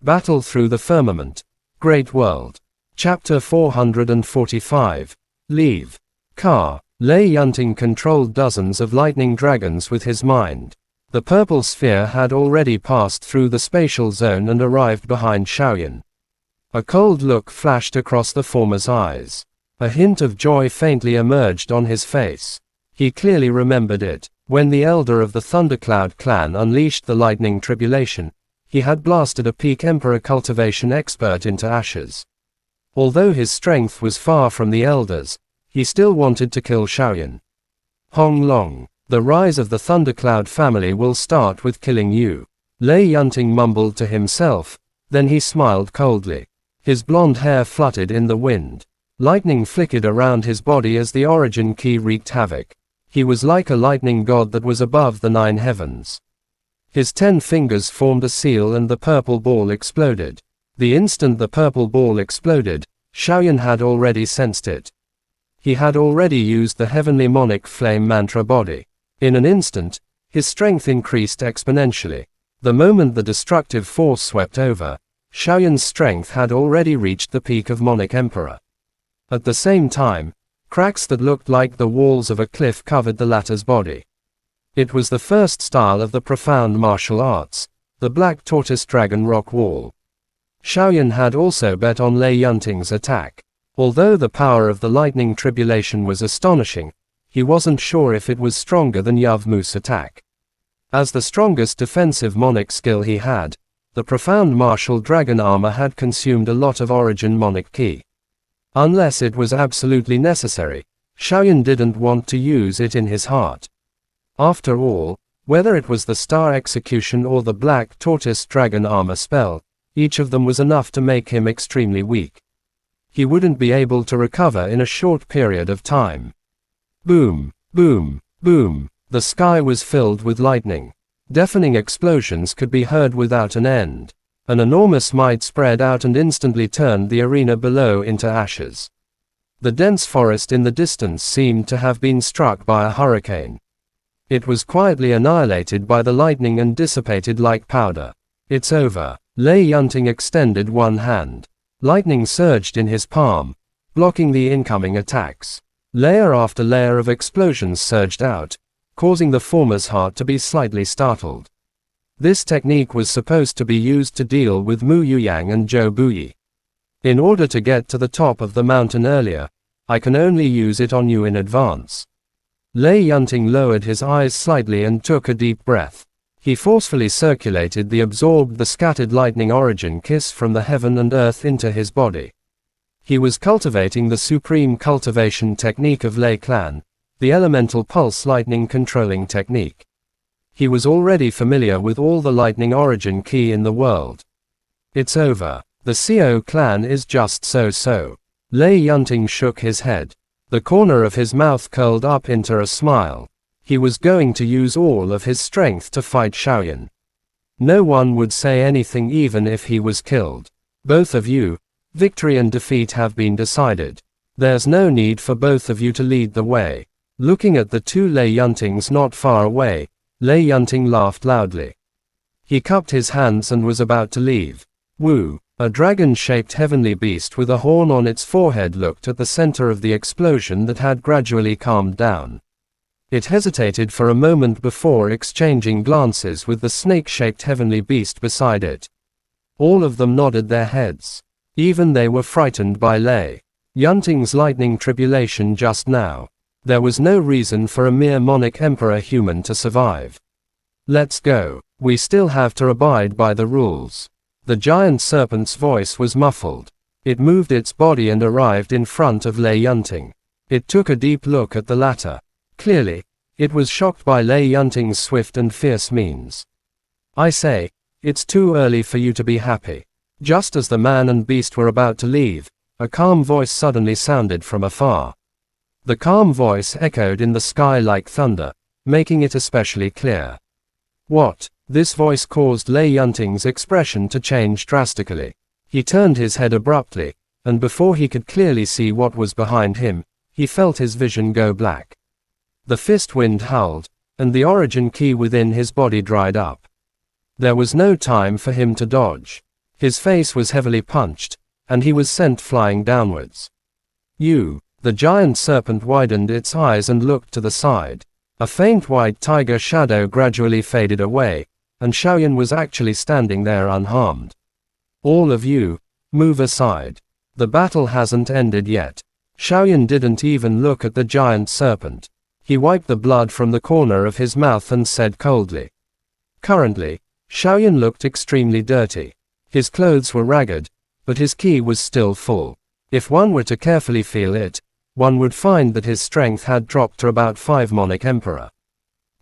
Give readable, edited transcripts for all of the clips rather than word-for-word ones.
Battle through the firmament. Great world. Chapter 445. Leave. Car. Lei Yunting controlled dozens of lightning dragons with his mind. The purple sphere had already passed through the spatial zone and arrived behind Xiaoyan. A cold look flashed across the former's eyes. A hint of joy faintly emerged on his face. He clearly remembered it. When the elder of the Thundercloud clan unleashed the lightning tribulation, he had blasted a peak emperor cultivation expert into ashes. Although his strength was far from the elder's, he still wanted to kill Xiaoyan. Hong Long. The rise of the Thundercloud family will start with killing you. Lei Yunting mumbled to himself, then he smiled coldly. His blonde hair fluttered in the wind. Lightning flickered around his body as the origin key wreaked havoc. He was like a lightning god that was above the 9 heavens. His 10 fingers formed a seal and the purple ball exploded. The instant the purple ball exploded, Xiaoyan had already sensed it. He had already used the heavenly monic flame mantra body. In an instant, his strength increased exponentially. The moment the destructive force swept over, Xiaoyan's strength had already reached the peak of Monic Emperor. At the same time, cracks that looked like the walls of a cliff covered the latter's body. It was the first style of the profound martial arts, the Black Tortoise Dragon Rock Wall. Xiaoyan had also bet on Lei Yunting's attack. Although the power of the lightning tribulation was astonishing, he wasn't sure if it was stronger than Yav Mu's attack. As the strongest defensive monic skill he had, the profound martial dragon armor had consumed a lot of origin monic ki. Unless it was absolutely necessary, Xiaoyan didn't want to use it in his heart. After all, whether it was the Star Execution or the Black Tortoise Dragon armor spell, each of them was enough to make him extremely weak. He wouldn't be able to recover in a short period of time. Boom, boom, boom. The sky was filled with lightning. Deafening explosions could be heard without an end. An enormous might spread out and instantly turned the arena below into ashes. The dense forest in the distance seemed to have been struck by a hurricane. It was quietly annihilated by the lightning and dissipated like powder. It's over. Lei Yunting extended one hand. Lightning surged in his palm, blocking the incoming attacks. Layer after layer of explosions surged out, causing the former's heart to be slightly startled. This technique was supposed to be used to deal with Mu Yuyang and Zhou Buyi. In order to get to the top of the mountain earlier, I can only use it on you in advance. Lei Yunting lowered his eyes slightly and took a deep breath. He forcefully circulated the scattered lightning origin kiss from the heaven and earth into his body. He was cultivating the supreme cultivation technique of Lei Clan, the elemental pulse lightning controlling technique. He was already familiar with all the lightning origin key in the world. It's over. The Xiao clan is just so-so. Lei Yunting shook his head. The corner of his mouth curled up into a smile. He was going to use all of his strength to fight Xiaoyan. No one would say anything even if he was killed. Both of you, victory and defeat have been decided. There's no need for both of you to lead the way. Looking at the two Lei Yuntings not far away, Lei Yunting laughed loudly. He cupped his hands and was about to leave. Wu, a dragon-shaped heavenly beast with a horn on its forehead, looked at the center of the explosion that had gradually calmed down. It hesitated for a moment before exchanging glances with the snake-shaped heavenly beast beside it. All of them nodded their heads. Even they were frightened by Lei Yunting's lightning tribulation just now. There was no reason for a mere Monic Emperor human to survive. Let's go. We still have to abide by the rules. The giant serpent's voice was muffled. It moved its body and arrived in front of Lei Yunting. It took a deep look at the latter. Clearly, it was shocked by Lei Yunting's swift and fierce means. I say, it's too early for you to be happy. Just as the man and beast were about to leave, a calm voice suddenly sounded from afar. The calm voice echoed in the sky like thunder, making it especially clear. What? This voice caused Lei Yunting's expression to change drastically. He turned his head abruptly, and before he could clearly see what was behind him, he felt his vision go black. The fist wind howled, and the origin key within his body dried up. There was no time for him to dodge. His face was heavily punched, and he was sent flying downwards. The giant serpent widened its eyes and looked to the side. A faint white tiger shadow gradually faded away, and Xiaoyan was actually standing there unharmed. All of you, move aside. The battle hasn't ended yet. Xiaoyan didn't even look at the giant serpent. He wiped the blood from the corner of his mouth and said coldly. Currently, Xiaoyan looked extremely dirty. His clothes were ragged, but his ki was still full. If one were to carefully feel it, one would find that his strength had dropped to about 5 Monarch Emperor.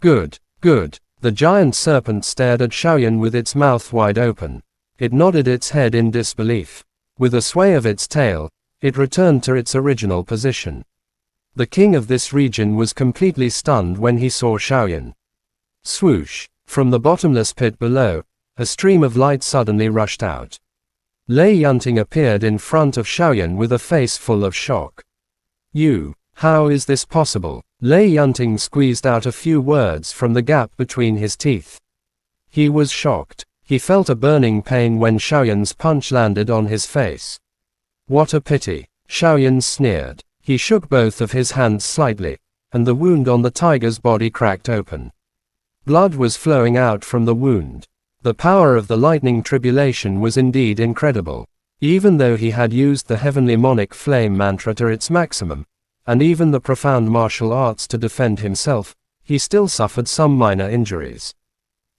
Good. The giant serpent stared at Xiaoyan with its mouth wide open. It nodded its head in disbelief. With a sway of its tail, it returned to its original position. The king of this region was completely stunned when he saw Xiaoyan. Swoosh! From the bottomless pit below, a stream of light suddenly rushed out. Lei Yunting appeared in front of Xiaoyan with a face full of shock. How is this possible? Lei Yunting squeezed out a few words from the gap between his teeth. He was shocked. He felt a burning pain when Xiaoyan's punch landed on his face. What a pity, Xiaoyan sneered. He shook both of his hands slightly, and the wound on the tiger's body cracked open. Blood was flowing out from the wound. The power of the lightning tribulation was indeed incredible. Even though he had used the heavenly monic flame mantra to its maximum, and even the profound martial arts to defend himself, he still suffered some minor injuries.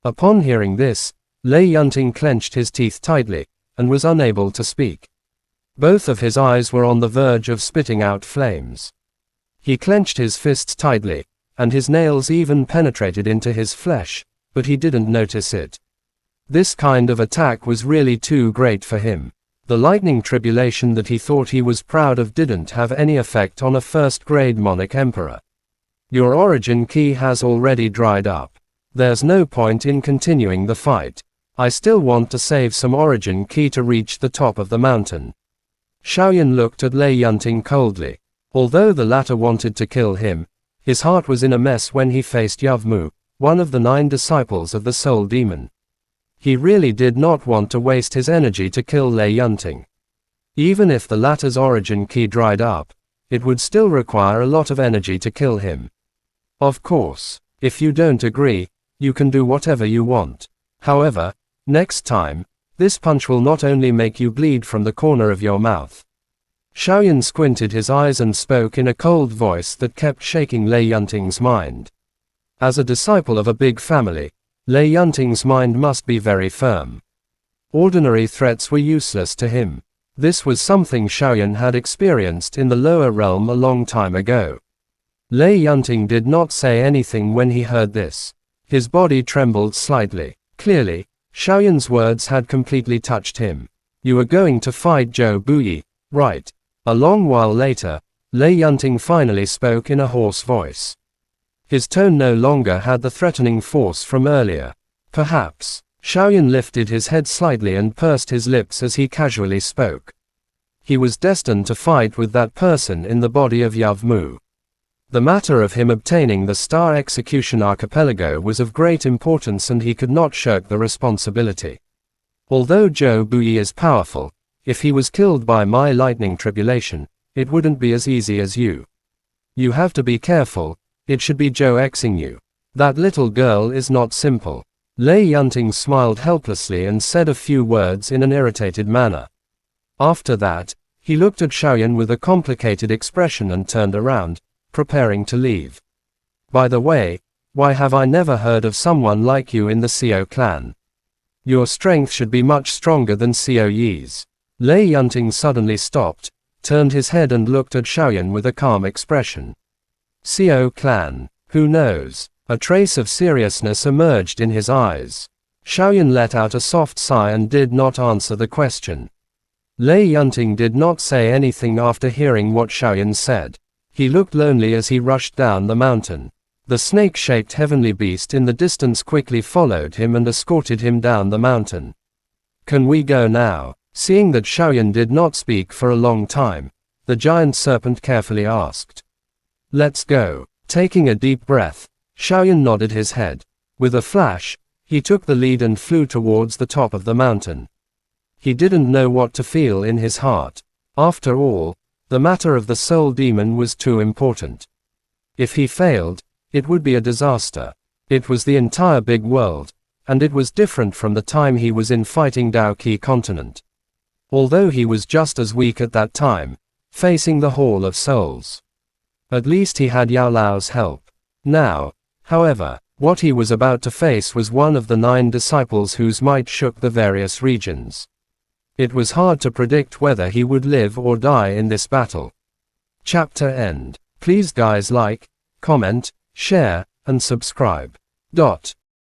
Upon hearing this, Lei Yunting clenched his teeth tightly, and was unable to speak. Both of his eyes were on the verge of spitting out flames. He clenched his fists tightly, and his nails even penetrated into his flesh, but he didn't notice it. This kind of attack was really too great for him. The lightning tribulation that he thought he was proud of didn't have any effect on a first-grade Monarch Emperor. Your origin ki has already dried up. There's no point in continuing the fight. I still want to save some origin ki to reach the top of the mountain. Xiaoyan looked at Lei Yunting coldly. Although the latter wanted to kill him, his heart was in a mess when he faced Yavmu, one of the 9 disciples of the Soul Demon. He really did not want to waste his energy to kill Lei Yunting. Even if the latter's origin ki dried up, it would still require a lot of energy to kill him. Of course, if you don't agree, you can do whatever you want. However, next time, this punch will not only make you bleed from the corner of your mouth. Xiaoyan squinted his eyes and spoke in a cold voice that kept shaking Lei Yunting's mind. As a disciple of a big family, Lei Yunting's mind must be very firm. Ordinary threats were useless to him. This was something Xiaoyan had experienced in the lower realm a long time ago. Lei Yunting did not say anything when he heard this. His body trembled slightly. Clearly, Xiaoyan's words had completely touched him. You are going to fight Zhou Buyi, right? A long while later, Lei Yunting finally spoke in a hoarse voice. His tone no longer had the threatening force from earlier. Perhaps. Xiaoyan lifted his head slightly and pursed his lips as he casually spoke. He was destined to fight with that person in the body of Yavmu. The matter of him obtaining the Star Execution Archipelago was of great importance and he could not shirk the responsibility. Although Zhou Buyi is powerful, if he was killed by my lightning tribulation, it wouldn't be as easy as you. You have to be careful, it should be Zhou Xing you. That little girl is not simple. Lei Yunting smiled helplessly and said a few words in an irritated manner. After that, he looked at Xiaoyan with a complicated expression and turned around, preparing to leave. By the way, why have I never heard of someone like you in the Xiao clan? Your strength should be much stronger than Xiao Yi's. Lei Yunting suddenly stopped, turned his head and looked at Xiaoyan with a calm expression. Xiao clan, who knows? A trace of seriousness emerged in his eyes. Xiaoyan let out a soft sigh and did not answer the question. Lei Yunting did not say anything after hearing what Xiaoyan said. He looked lonely as he rushed down the mountain. The snake-shaped heavenly beast in the distance quickly followed him and escorted him down the mountain. Can we go now? Seeing that Xiaoyan did not speak for a long time, the giant serpent carefully asked. Let's go. Taking a deep breath, Xiaoyan nodded his head. With a flash, he took the lead and flew towards the top of the mountain. He didn't know what to feel in his heart. After all, the matter of the soul demon was too important. If he failed, it would be a disaster. It was the entire big world, and it was different from the time he was in fighting Daoqi continent. Although he was just as weak at that time, facing the Hall of Souls. At least he had Yao Lao's help. Now, however, what he was about to face was one of the 9 disciples whose might shook the various regions. It was hard to predict whether he would live or die in this battle. Chapter end. Please guys like, comment, share, and subscribe.